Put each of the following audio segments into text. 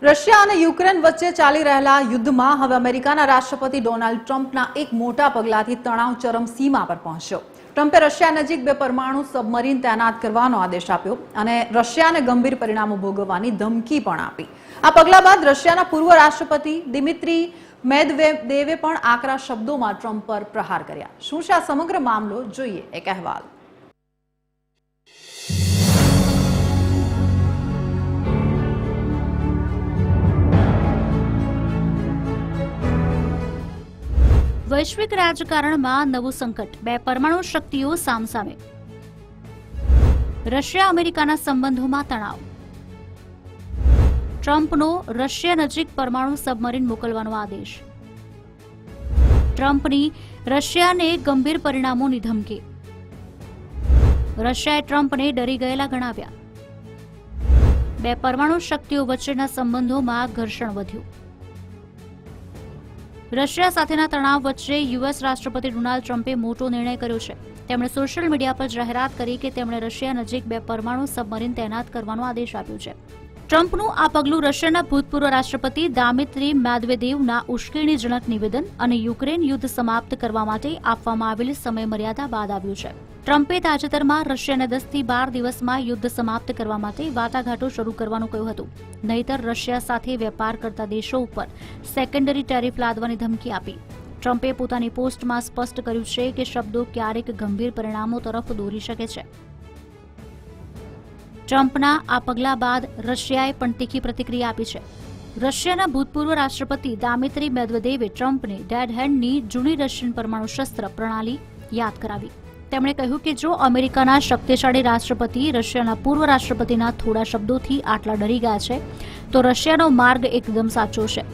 Russia અને Ukraine વચ્ચે ચાલી રહેલા યુદ્ધમાં હવે અમેરિકાના રાષ્ટ્રપતિ ડોનાલ્ડ ટ્રમ્પના એક મોટા પગલાથી તણાવ ચરમસીમા પર પહોંચ્યો। ટ્રમ્પે રશિયા નજીક 2 પરમાણુ સબમરીન તૈનાત કરવાનો આદેશ આપ્યો અને રશિયાને ગંભીર પરિણામો ભોગવવાની ધમકી પણ આપી। આ પગલા બાદ રશિયાના પૂર્વ રાષ્ટ્રપતિ દિમિત્રી મેદવેદેવે પણ આકરા શબ્દોમાં ટ્રમ્પ પર પ્રહાર કર્યા। શું છે આ સમગ્ર મામલો, જોઈએ એક અહેવાલ। વૈશ્વિક રાજકારણમાં નવું સંકટ, 2 પરમાણુ શક્તિઓ સામસામે। રશિયા અમેરિકાના સંબંધોમાં તણાવ। ટ્રમ્પનો રશિયા નજીક પરમાણુ સબમરીન મોકલવાનો આદેશ। ટ્રમ્પની રશિયાને ગંભીર પરિણામોની ધમકી। રશિયાએ ટ્રમ્પને ડરી ગયેલા ગણાવ્યા। 2 પરમાણુ શક્તિઓ વચ્ચેના સંબંધોમાં ઘર્ષણ વધ્યું। રશિયા સાથેના તણાવ વચ્ચે યુએસ રાષ્ટ્રપતિ ડોનાલ્ડ ટ્રમ્પે મોટો નિર્ણય કર્યો છે। તેમણે સોશિયલ મીડિયા પર જાહેરાત કરી કે તેમણે રશિયા નજીક 2 પરમાણુ સબમરીન તૈનાત કરવાનો આદેશ આપ્યો છે। ટ્રમ્પનું આ પગલું રશિયાના ભૂતપૂર્વ રાષ્ટ્રપતિ દિમિત્રી મેદવેદેવના ઉશ્કેરણીજનક નિવેદન અને યુક્રેન યુદ્ધ સમાપ્ત કરવા માટે આપવામાં આવેલી સમયમર્યાદા બાદ આવ્યું છે। ટ્રમ્પે તાજેતરમાં રશિયાને 10 થી 12 દિવસમાં યુદ્ધ સમાપ્ત કરવા માટે વાટાઘાટો શરૂ કરવાનું કહ્યું હતું, નહીતર રશિયા સાથે વેપાર કરતા દેશો ઉપર સેકન્ડરી ટેરિફ લાદવાની ધમકી આપી। ટ્રમ્પે પોતાની પોસ્ટમાં સ્પષ્ટ કર્યું છે કે શબ્દો ક્યારેક ગંભીર પરિણામો તરફ દોરી શકે છે। ટ્રમ્પના આ પગલા બાદ રશિયાએ પણ તીખી પ્રતિક્રિયા આપી છે। રશિયાના ભૂતપૂર્વ રાષ્ટ્રપતિ દિમિત્રી મેદવેદેવે ટ્રમ્પને ડેડ હેન્ડની જૂની રશિયન પરમાણુ શસ્ત્ર પ્રણાલી યાદ કરાવી। તેમણે કહ્યું કે જો અમેરિકાના શક્તિશાળી રાષ્ટ્રપતિ રશિયાના પૂર્વ રાષ્ટ્રપતિના થોડા શબ્દોથી આટલા ડરી ગયા છે તો રશિયાનો માર્ગ એકદમ સાચો છે।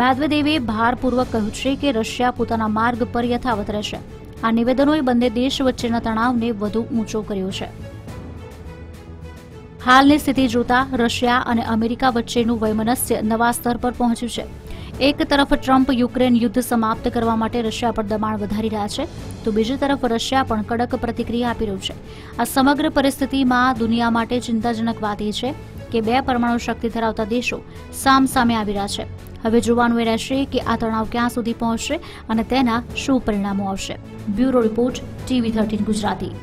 મેદવેદેવે ભારપૂર્વક કહ્યું છે કે રશિયા પોતાના માર્ગ પર યથાવત રહેશે। આ નિવેદનોએ બંને દેશ વચ્ચેના તણાવને વધુ ઊંચો કર્યો છે। હાલની સ્થિતિ જોતા રશિયા અને અમેરિકા વચ્ચેનું વૈમનસ્ય નવા સ્તર પર પહોંચ્યું છે। એક તરફ ટ્રમ્પ યુક્રેન યુદ્ધ સમાપ્ત કરવા માટે રશિયા પર દબાણ વધારી રહ્યા છે, તો બીજી તરફ રશિયા પણ કડક પ્રતિક્રિયા આપી રહ્યું છે। આ સમગ્ર પરિસ્થિતિમાં દુનિયા માટે ચિંતાજનક વાત એ છે કે 2 પરમાણુ શક્તિ ધરાવતા દેશો સામસામે આવી રહ્યા છે। હવે જોવાનું એ રહેશે કે આ તણાવ ક્યાં સુધી પહોંચશે અને તેના શું પરિણામો આવશે। Bureau report, TV13 Gujarati.